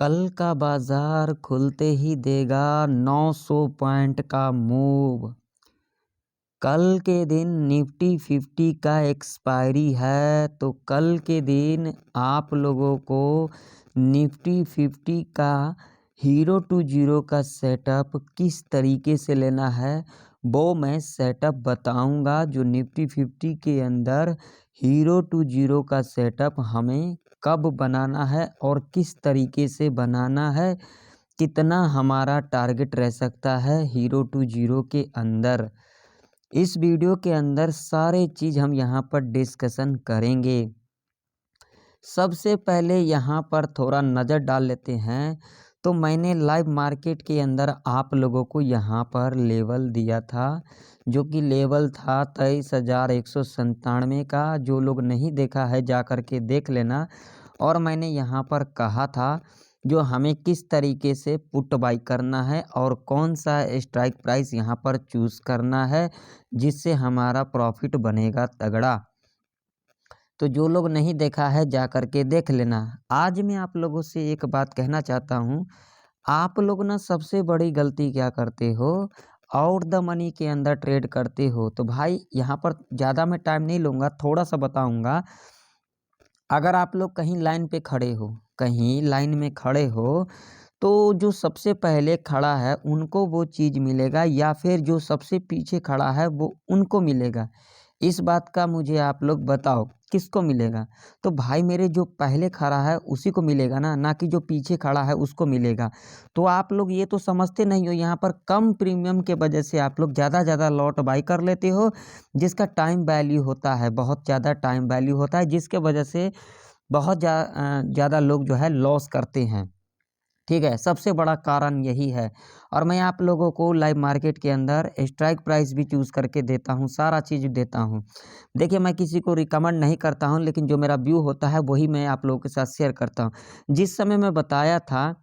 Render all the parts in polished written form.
कल का बाजार खुलते ही देगा 900 पॉइंट का मूव। कल के दिन निफ्टी 50 का एक्सपायरी है, तो कल के दिन आप लोगों को निफ्टी 50 का हीरो टू जीरो का सेटअप किस तरीके से लेना है वो मैं सेटअप बताऊंगा। जो निफ्टी 50 के अंदर हीरो टू जीरो का सेटअप हमें कब बनाना है और किस तरीके से बनाना है, कितना हमारा टारगेट रह सकता है हीरो टू जीरो के अंदर। इस वीडियो के अंदर सारे चीज़ हम यहाँ पर डिस्कशन करेंगे। सबसे पहले यहाँ पर थोड़ा नज़र डाल लेते हैं। तो मैंने लाइव मार्केट के अंदर आप लोगों को यहाँ पर लेवल दिया था, जो कि लेवल था 23,197 का। जो लोग नहीं देखा है जा कर के देख लेना। और मैंने यहाँ पर कहा था जो हमें किस तरीके से पुट बाई करना है और कौन सा स्ट्राइक प्राइस यहाँ पर चूज़ करना है जिससे हमारा प्रॉफिट बनेगा तगड़ा। तो जो लोग नहीं देखा है जा कर के देख लेना। आज मैं आप लोगों से एक बात कहना चाहता हूँ। आप लोग ना सबसे बड़ी गलती क्या करते हो, आउट द मनी के अंदर ट्रेड करते हो। तो भाई यहाँ पर ज़्यादा मैं टाइम नहीं लूँगा, थोड़ा सा बताऊँगा। अगर आप लोग कहीं लाइन पे खड़े हो, कहीं लाइन में खड़े हो, तो जो सबसे पहले खड़ा है उनको वो चीज़ मिलेगा या फिर जो सबसे पीछे खड़ा है वो उनको मिलेगा। इस बात का मुझे आप लोग बताओ किसको मिलेगा। तो भाई मेरे जो पहले खड़ा है उसी को मिलेगा ना कि जो पीछे खड़ा है उसको मिलेगा। तो आप लोग ये तो समझते नहीं हो, यहाँ पर कम प्रीमियम के वजह से आप लोग ज़्यादा लॉट बाई कर लेते हो, जिसका टाइम वैल्यू होता है, बहुत ज़्यादा टाइम वैल्यू होता है, जिसके वजह से बहुत ज़्यादा लोग जो है लॉस करते हैं। ठीक है, सबसे बड़ा कारण यही है। और मैं आप लोगों को लाइव मार्केट के अंदर स्ट्राइक प्राइस भी चूज़ करके देता हूँ, सारा चीज़ देता हूँ। देखिए मैं किसी को रिकमेंड नहीं करता हूँ, लेकिन जो मेरा व्यू होता है वही मैं आप लोगों के साथ शेयर करता हूँ। जिस समय मैं बताया था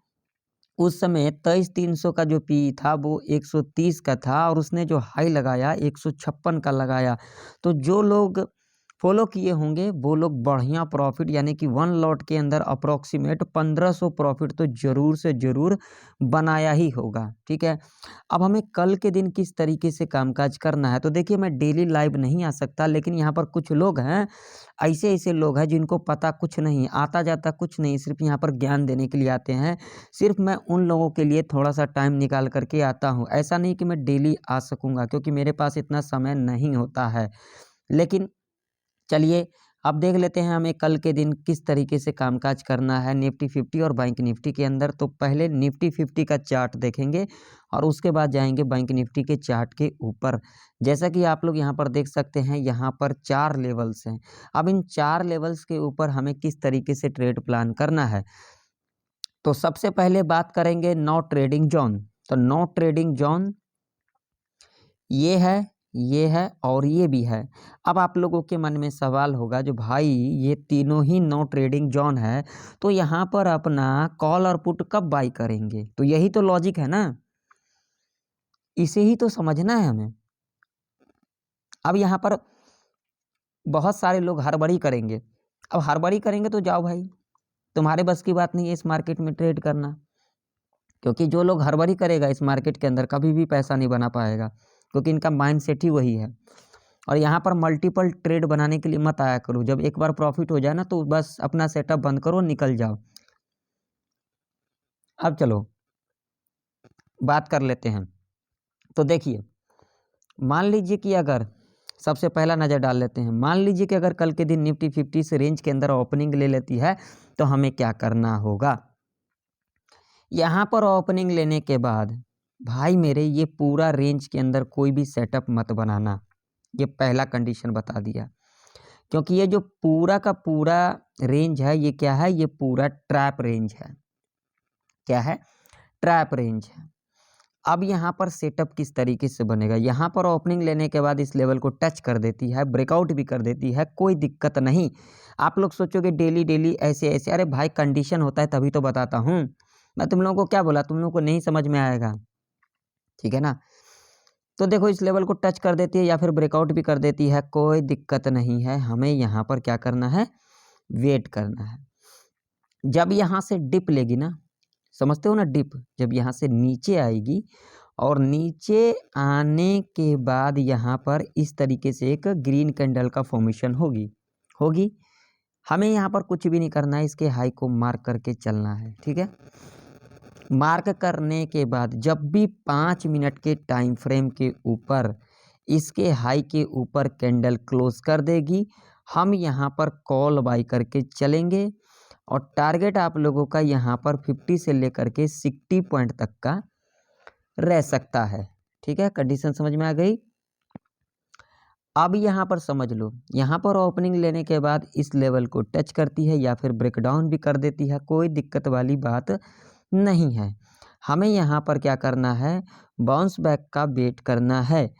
उस समय 23,300 का जो पी था वो 130 का था और उसने जो हाई लगाया 156 का लगाया। तो जो लोग फॉलो किए होंगे वो लोग बढ़िया प्रॉफिट, यानी कि वन लॉट के अंदर अप्रॉक्सीमेट 1500 प्रॉफिट तो ज़रूर से ज़रूर बनाया ही होगा। ठीक है, अब हमें कल के दिन किस तरीके से कामकाज करना है। तो देखिए मैं डेली लाइव नहीं आ सकता, लेकिन यहाँ पर कुछ लोग हैं, ऐसे लोग हैं जिनको पता कुछ नहीं, आता जाता कुछ नहीं, सिर्फ यहाँ पर ज्ञान देने के लिए आते हैं। सिर्फ मैं उन लोगों के लिए थोड़ा सा टाइम निकाल करके आता हूँ। ऐसा नहीं कि मैं डेली आ सकूँगा, क्योंकि मेरे पास इतना समय नहीं होता है। लेकिन चलिए अब देख लेते हैं हमें कल के दिन किस तरीके से कामकाज करना है निफ्टी 50 और बैंक निफ्टी के अंदर। तो पहले निफ्टी 50 का चार्ट देखेंगे और उसके बाद जाएंगे बैंक निफ्टी के चार्ट के ऊपर। जैसा कि आप लोग यहाँ पर देख सकते हैं, यहाँ पर 4 लेवल्स हैं। अब इन 4 लेवल्स के ऊपर हमें किस तरीके से ट्रेड प्लान करना है। तो सबसे पहले बात करेंगे नो ट्रेडिंग जोन। तो नो ट्रेडिंग जोन ये है और ये भी है। अब आप लोगों के मन में सवाल होगा जो भाई ये तीनों ही नो ट्रेडिंग जोन है, तो यहाँ पर अपना कॉल और पुट कब बाई करेंगे। तो यही तो लॉजिक है ना, इसे ही तो समझना है हमें। अब यहाँ पर बहुत सारे लोग हड़बड़ी करेंगे। अब हड़बड़ी करेंगे तो जाओ भाई, तुम्हारे बस की बात नहीं है इस मार्केट में ट्रेड करना, क्योंकि जो लोग हड़बड़ी करेगा इस मार्केट के अंदर कभी भी पैसा नहीं बना पाएगा, क्योंकि इनका माइंड सेट ही वही है। और यहाँ पर मल्टीपल ट्रेड बनाने के लिए मत आया करो। जब एक बार प्रॉफिट हो जाए ना तो बस अपना सेटअप बंद करो, निकल जाओ। अब चलो बात कर लेते हैं। तो देखिए मान लीजिए कि अगर सबसे पहला नज़र डाल लेते हैं, मान लीजिए कि अगर कल के दिन निफ्टी 50 से रेंज के अंदर ओपनिंग ले लेती है तो हमें क्या करना होगा। यहाँ पर ओपनिंग लेने के बाद भाई मेरे ये पूरा रेंज के अंदर कोई भी सेटअप मत बनाना, ये पहला कंडीशन बता दिया। क्योंकि ये जो पूरा का पूरा रेंज है ये क्या है, ये पूरा ट्रैप रेंज है। क्या है, ट्रैप रेंज है। अब यहाँ पर सेटअप किस तरीके से बनेगा, यहाँ पर ओपनिंग लेने के बाद इस लेवल को टच कर देती है, ब्रेकआउट भी कर देती है, कोई दिक्कत नहीं। आप लोग सोचोगे डेली ऐसे, अरे भाई कंडीशन होता है तभी तो बताता हूँ मैं। तुम लोगों को क्या बोला, तुम लोगों को नहीं समझ में आएगा, ठीक है ना। तो देखो इस लेवल को टच कर देती है या फिर ब्रेकआउट भी कर देती है, कोई दिक्कत नहीं है। हमें यहाँ पर क्या करना है, वेट करना है। जब यहाँ से डिप लेगी ना, समझते हो ना, डिप जब यहाँ से नीचे आएगी और नीचे आने के बाद यहाँ पर इस तरीके से एक ग्रीन कैंडल का फॉर्मेशन होगी। हमें यहाँ पर कुछ भी नहीं करना है, इसके हाई को मार्क करके चलना है, ठीक है। मार्क करने के बाद जब भी 5 मिनट के टाइम फ्रेम के ऊपर इसके हाई के ऊपर कैंडल क्लोज कर देगी, हम यहाँ पर कॉल बाई करके चलेंगे और टारगेट आप लोगों का यहाँ पर 50 से लेकर के 60 पॉइंट तक का रह सकता है, ठीक है। कंडीशन समझ में आ गई। अब यहाँ पर समझ लो, यहाँ पर ओपनिंग लेने के बाद इस लेवल को टच करती है या फिर ब्रेकडाउन भी कर देती है, कोई दिक्कत वाली बात नहीं है। हमें यहाँ पर क्या करना है, बाउंस बैक का वेट करना है।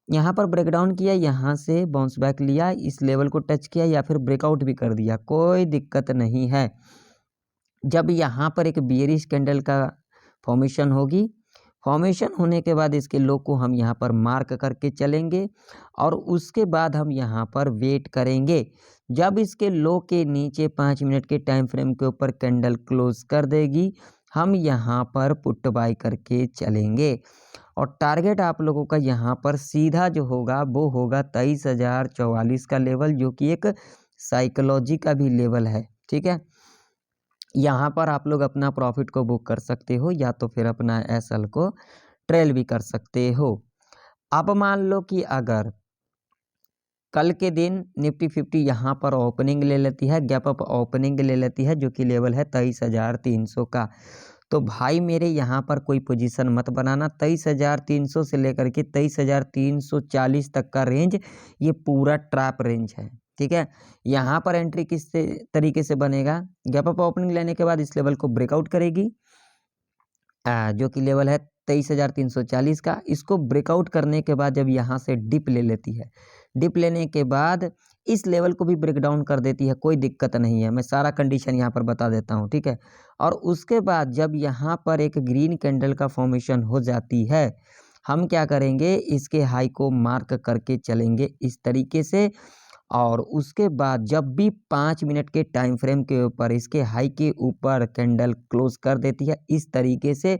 यहाँ पर ब्रेकडाउन किया, यहाँ से बाउंस बैक लिया, इस लेवल को टच किया या फिर ब्रेकआउट भी कर दिया, कोई दिक्कत नहीं है। जब यहाँ पर एक बियरिश कैंडल का फॉर्मेशन होगी, फॉर्मेशन होने के बाद इसके लो को हम यहाँ पर मार्क करके चलेंगे और उसके बाद हम यहाँ पर वेट करेंगे। जब इसके लो के नीचे 5 मिनट के टाइम फ्रेम के ऊपर कैंडल क्लोज कर देगी, हम यहाँ पर पुट बाय करके चलेंगे और टारगेट आप लोगों का यहाँ पर सीधा जो होगा वो होगा 23,044 का लेवल, जो कि एक साइकोलॉजी का भी लेवल है, ठीक है। यहाँ पर आप लोग अपना प्रॉफिट को बुक कर सकते हो या तो फिर अपना एसएल को ट्रेल भी कर सकते हो। अब मान लो कि अगर कल के दिन निफ्टी 50 यहाँ पर ओपनिंग ले लेती है, गैप अप ओपनिंग ले लेती है, जो कि लेवल है 23,300 का, तो भाई मेरे यहाँ पर कोई पोजीशन मत बनाना। 23,300 से लेकर के 23,340 तक का रेंज ये पूरा ट्रैप रेंज है, ठीक है। यहाँ पर एंट्री किस तरीके से बनेगा, गैप अप ओपनिंग लेने के बाद इस लेवल को ब्रेकआउट करेगी, जो कि लेवल है 23,340 का। इसको ब्रेकआउट करने के बाद जब यहाँ से डिप ले लेती है, डिप लेने के बाद इस लेवल को भी ब्रेक डाउन कर देती है, कोई दिक्कत नहीं है, मैं सारा कंडीशन यहाँ पर बता देता हूँ, ठीक है। और उसके बाद जब यहाँ पर एक ग्रीन कैंडल का फॉर्मेशन हो जाती है, हम क्या करेंगे, इसके हाई को मार्क करके चलेंगे इस तरीके से और उसके बाद जब भी 5 मिनट के टाइम फ्रेम के ऊपर इसके हाई के ऊपर कैंडल क्लोज कर देती है, इस तरीके से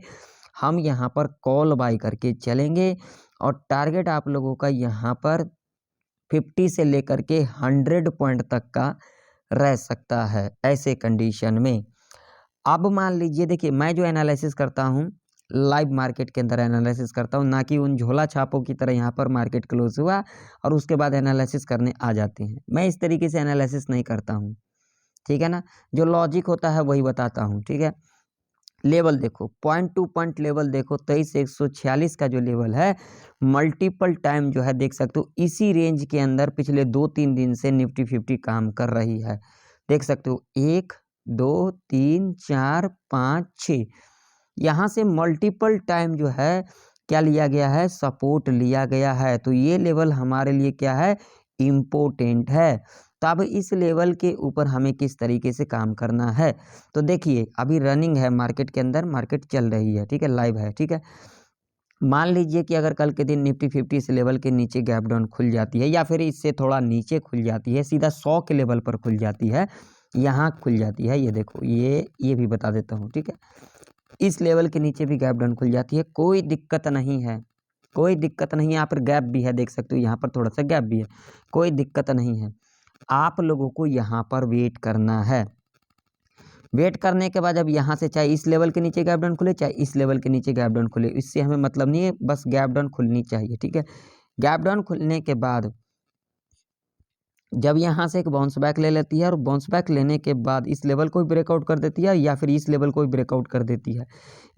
हम यहाँ पर कॉल बाय करके चलेंगे और टारगेट आप लोगों का यहाँ पर 50 से लेकर के 100 पॉइंट तक का रह सकता है ऐसे कंडीशन में। अब मान लीजिए, देखिए मैं जो एनालिसिस करता हूँ लाइव मार्केट के अंदर एनालिसिस करता हूँ, ना कि उन झोला छापों की तरह यहाँ पर मार्केट क्लोज हुआ और उसके बाद एनालिसिस करने आ जाते हैं। मैं इस तरीके से एनालिसिस नहीं करता हूँ, ठीक है ना। जो लॉजिक होता है वही बताता हूँ, ठीक है। लेवल देखो, पॉइंट टू पॉइंट लेवल देखो, 23,146 का जो लेवल है, मल्टीपल टाइम जो है देख सकते हो इसी रेंज के अंदर पिछले 2-3 दिन से निफ्टी 50 काम कर रही है, देख सकते हो 1 2 3 4 5 6, यहाँ से मल्टीपल टाइम जो है क्या लिया गया है, सपोर्ट लिया गया है। तो ये लेवल हमारे लिए क्या है, इम्पोर्टेंट है। तब इस लेवल के ऊपर हमें किस तरीके से काम करना है, तो देखिए अभी रनिंग है मार्केट के अंदर, मार्केट चल रही है, ठीक है, लाइव है, ठीक है। मान लीजिए कि अगर कल के दिन निफ्टी 50 इस लेवल के नीचे गैप डाउन खुल जाती है या फिर इससे थोड़ा नीचे खुल जाती है, सीधा 100 के लेवल पर खुल जाती है, यहाँ खुल जाती है, ये देखो ये भी बता देता हूँ, ठीक है। इस लेवल के नीचे भी गैप डाउन खुल जाती है, कोई दिक्कत नहीं है, कोई दिक्कत नहीं है। यहाँ पर गैप भी है, देख सकते हो यहाँ पर थोड़ा सा गैप भी है, कोई दिक्कत नहीं है। आप लोगों को यहाँ पर वेट करना है। वेट करने के बाद अब यहाँ से चाहे इस लेवल के नीचे गैप डाउन खुले, चाहे इस लेवल के नीचे गैप डाउन खुले, इससे हमें मतलब नहीं है, बस गैप डाउन खुलनी चाहिए, ठीक है। गैप डाउन खुलने के बाद जब यहाँ से एक बाउंस बैक ले लेती है और बाउंस बैक लेने के बाद इस लेवल को भी ब्रेकआउट कर देती है या फिर इस लेवल को भी ब्रेकआउट कर देती है,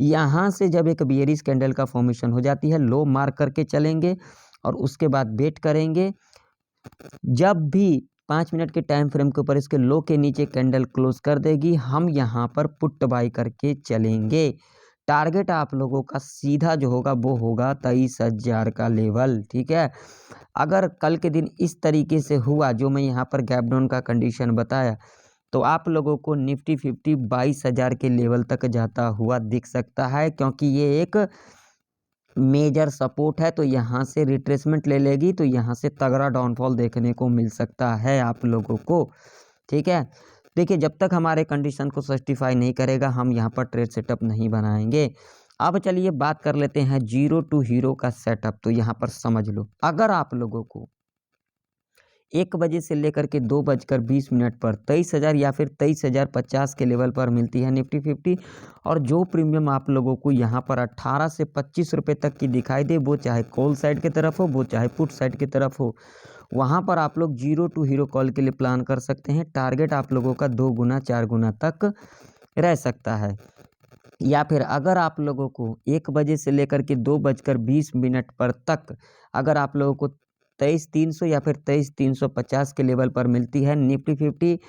यहाँ से जब एक बियरिश कैंडल का फॉर्मेशन हो जाती है, लो मार्क करके चलेंगे और उसके बाद वेट करेंगे। जब भी 5 मिनट के टाइम फ्रेम के ऊपर इसके लो के नीचे कैंडल क्लोज कर देगी, हम यहाँ पर पुट बाय करके चलेंगे। टारगेट आप लोगों का सीधा जो होगा वो होगा 23,000 का लेवल, ठीक है। अगर कल के दिन इस तरीके से हुआ जो मैं यहाँ पर गैप डाउन का कंडीशन बताया, तो आप लोगों को निफ्टी 50 22,000 के लेवल तक जाता हुआ दिख सकता है, क्योंकि ये एक मेजर सपोर्ट है। तो यहाँ से रिट्रेसमेंट ले लेगी तो यहाँ से तगड़ा डाउनफॉल देखने को मिल सकता है आप लोगों को, ठीक है। देखिए जब तक हमारे कंडीशन को सर्टिफाई नहीं करेगा हम यहाँ पर ट्रेड सेटअप नहीं बनाएंगे। अब चलिए बात कर लेते हैं जीरो टू हीरो का सेटअप। तो यहाँ पर समझ लो, अगर आप लोगों को 1 बजे से लेकर के 2:20 पर 23,000 या फिर 23,050 के लेवल पर मिलती है निफ्टी 50, और जो प्रीमियम आप लोगों को यहाँ पर 18 से 25 रुपये तक की दिखाई दे, वो चाहे कॉल साइड की तरफ हो, वो चाहे पुट साइड की तरफ हो, वहाँ पर आप लोग जीरो टू हीरो कॉल के लिए प्लान कर सकते हैं। टारगेट आप लोगों का 2 गुना 4 गुना तक रह सकता है। या फिर अगर आप लोगों को 1 बजे से लेकर के 2:20 पर तक अगर आप लोगों को 23,300 या फिर 23,350 के लेवल पर मिलती है निफ्टी 50,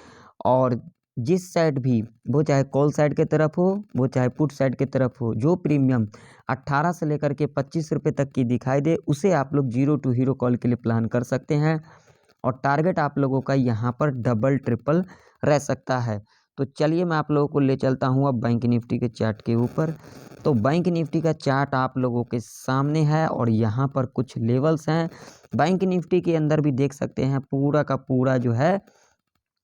और जिस साइड भी, वो चाहे कॉल साइड की तरफ हो, वो चाहे पुट साइड की तरफ हो, जो प्रीमियम 18 से लेकर के 25 रुपये तक की दिखाई दे, उसे आप लोग जीरो टू हीरो कॉल के लिए प्लान कर सकते हैं। और टारगेट आप लोगों का यहाँ पर डबल ट्रिपल रह सकता है। तो चलिए मैं आप लोगों को ले चलता हूँ अब बैंक निफ्टी के चार्ट के ऊपर। तो बैंक निफ्टी का चार्ट आप लोगों के सामने है और यहाँ पर कुछ लेवल्स हैं। बैंक निफ्टी के अंदर भी देख सकते हैं पूरा का पूरा जो है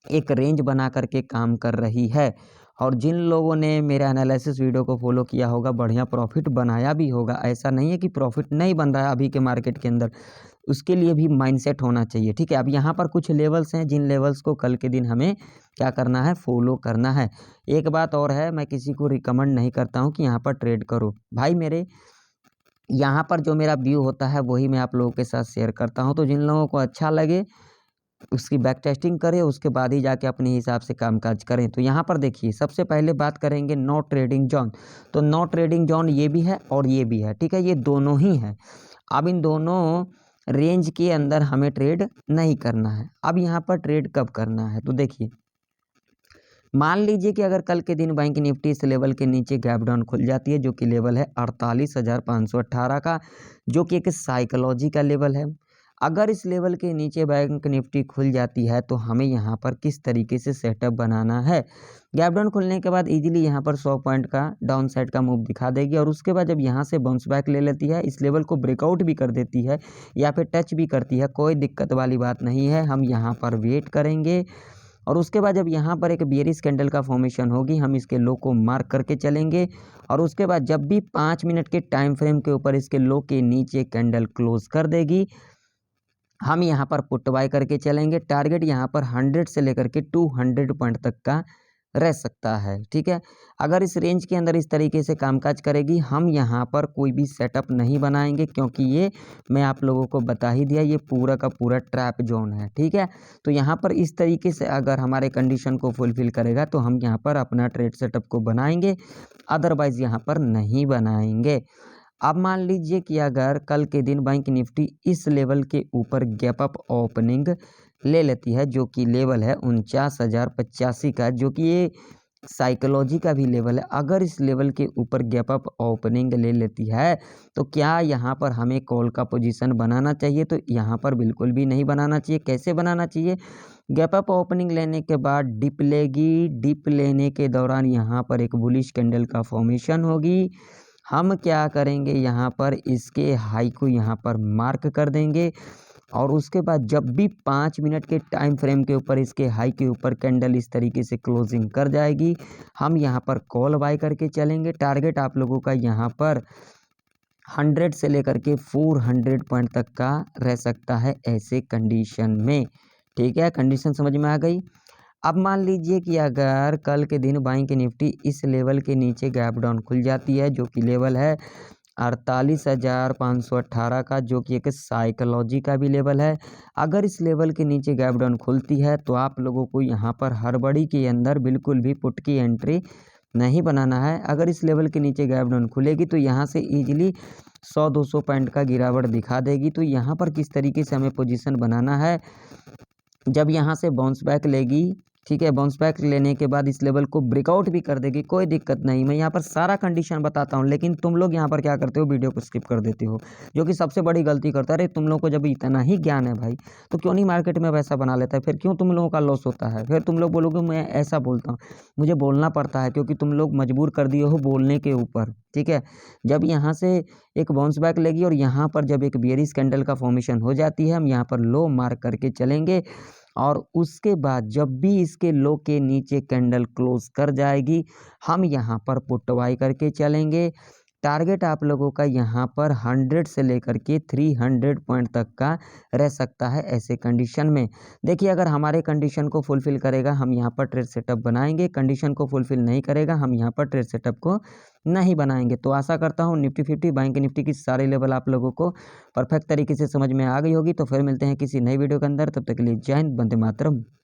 एक रेंज बना करके काम कर रही है। और जिन लोगों ने मेरा एनालिसिस वीडियो को फॉलो किया होगा, बढ़िया प्रॉफिट बनाया भी होगा। ऐसा नहीं है कि प्रॉफिट नहीं बन रहा है अभी के मार्केट के अंदर, उसके लिए भी माइंडसेट होना चाहिए। ठीक है, अब यहाँ पर कुछ लेवल्स हैं जिन लेवल्स को कल के दिन हमें क्या करना है, फॉलो करना है। एक बात और है, मैं किसी को रिकमेंड नहीं करता हूँ कि यहाँ पर ट्रेड करो भाई। मेरे यहाँ पर जो मेरा व्यू होता है वही मैं आप लोगों के साथ शेयर करता हूँ। तो जिन लोगों को अच्छा लगे उसकी बैक टेस्टिंग करें, उसके बाद ही जाके अपने हिसाब से कामकाज करें। तो यहाँ पर देखिए सबसे पहले बात करेंगे नो ट्रेडिंग जोन। तो नो ट्रेडिंग जोन ये भी है और ये भी है, ठीक है, ये दोनों ही है। अब इन दोनों रेंज के अंदर हमें ट्रेड नहीं करना है। अब यहाँ पर ट्रेड कब करना है, तो देखिए मान लीजिए कि अगर कल के दिन बैंक निफ्टी इस लेवल के नीचे गैप डाउन खुल जाती है, जो कि लेवल है 48,518 का, जो कि एक साइकोलॉजी का लेवल है। अगर इस लेवल के नीचे बैंक निफ्टी खुल जाती है तो हमें यहाँ पर किस तरीके से सेटअप बनाना है। गैप डाउन खुलने के बाद इजीली यहाँ पर 100 पॉइंट का डाउन साइड का मूव दिखा देगी, और उसके बाद जब यहाँ से बाउंस बैक ले लेती है, इस लेवल को ब्रेकआउट भी कर देती है या फिर टच भी करती है, कोई दिक्कत वाली बात नहीं है। हम यहाँ पर वेट करेंगे और उसके बाद जब यहाँ पर एक बेयरिश कैंडल का फॉर्मेशन होगी, हम इसके लो को मार्क करके चलेंगे। और उसके बाद जब भी 5 मिनट के टाइम फ्रेम के ऊपर इसके लो के नीचे कैंडल क्लोज कर देगी, हम यहाँ पर पुट बाय करके चलेंगे। टारगेट यहाँ पर 100 से लेकर के 200 पॉइंट तक का रह सकता है। ठीक है, अगर इस रेंज के अंदर इस तरीके से कामकाज करेगी, हम यहाँ पर कोई भी सेटअप नहीं बनाएंगे, क्योंकि ये मैं आप लोगों को बता ही दिया, ये पूरा का पूरा ट्रैप जोन है। ठीक है, तो यहाँ पर इस तरीके से अगर हमारे कंडीशन को फुलफिल करेगा तो हम यहाँ पर अपना ट्रेड सेटअप को बनाएंगे, अदरवाइज यहाँ पर नहीं बनाएंगे। अब मान लीजिए कि अगर कल के दिन बैंक निफ्टी इस लेवल के ऊपर गैप अप ओपनिंग ले लेती है, जो कि लेवल है 49,085 का, जो कि ये साइकोलॉजी का भी लेवल है। अगर इस लेवल के ऊपर गैप अप ओपनिंग ले लेती है तो क्या यहाँ पर हमें कॉल का पोजीशन बनाना चाहिए? तो यहाँ पर बिल्कुल भी नहीं बनाना चाहिए। कैसे बनाना चाहिए? गैप अप ओपनिंग लेने के बाद डिप लेगी, डिप लेने के दौरान यहाँ पर एक बुलिश कैंडल का फॉर्मेशन होगी। हम क्या करेंगे, यहाँ पर इसके हाई को यहाँ पर मार्क कर देंगे, और उसके बाद जब भी 5 मिनट के टाइम फ्रेम के ऊपर इसके हाई के ऊपर कैंडल इस तरीके से क्लोजिंग कर जाएगी, हम यहाँ पर कॉल बाय करके चलेंगे। टारगेट आप लोगों का यहाँ पर 100 से लेकर के 400 पॉइंट तक का रह सकता है ऐसे कंडीशन में। ठीक है, कंडीशन समझ में आ गई। अब मान लीजिए कि अगर कल के दिन बैंक निफ्टी इस लेवल के नीचे गैप डाउन खुल जाती है, जो कि लेवल है 48,518 का, जो कि एक साइकोलॉजी का भी लेवल है। अगर इस लेवल के नीचे गैप डाउन खुलती है तो आप लोगों को यहाँ पर हड़बड़ी के अंदर बिल्कुल भी पुट की एंट्री नहीं बनाना है। अगर इस लेवल के नीचे गैप डाउन खुलेगी तो यहाँ से ईजिली 100-200 पॉइंट का गिरावट दिखा देगी। तो यहाँ पर किस तरीके से हमें पोजीशन बनाना है, जब यहाँ से बाउंस बैक लेगी, ठीक है, बाउंस बैक लेने के बाद इस लेवल को ब्रेकआउट भी कर देगी, कोई दिक्कत नहीं। मैं यहाँ पर सारा कंडीशन बताता हूँ, लेकिन तुम लोग यहाँ पर क्या करते हो, वीडियो को स्किप कर देते हो, जो कि सबसे बड़ी गलती करता है। अरे तुम लोग को जब इतना ही ज्ञान है भाई, तो क्यों नहीं मार्केट में वैसा बना लेता है? फिर क्यों तुम लोगों का लॉस होता है? फिर तुम लोग बोलोगे मैं ऐसा बोलता हूँ, मुझे बोलना पड़ता है क्योंकि तुम लोग मजबूर कर दिए हो बोलने के ऊपर। ठीक है, जब यहाँ से एक बाउंस बैक लेगी और यहाँ पर जब एक बेयरिश कैंडल का फॉर्मेशन हो जाती है, हम यहाँ पर लो मार्क करके चलेंगे। और उसके बाद जब भी इसके लो के नीचे कैंडल क्लोज कर जाएगी, हम यहाँ पर पुट बाई करके चलेंगे। टारगेट आप लोगों का यहाँ पर 100 से लेकर के 300 पॉइंट तक का रह सकता है ऐसे कंडीशन में। देखिए, अगर हमारे कंडीशन को फुलफ़िल करेगा हम यहाँ पर ट्रेड सेटअप बनाएंगे, कंडीशन को फुलफ़िल नहीं करेगा हम यहाँ पर ट्रेड सेटअप को नहीं बनाएंगे। तो आशा करता हूँ निफ्टी 50 बैंक निफ्टी की सारे लेवल आप लोगों को परफेक्ट तरीके से समझ में आ गई होगी। तो फिर मिलते हैं किसी नई वीडियो के अंदर, तब तक के लिए जय हिंद, वंदे मातरम।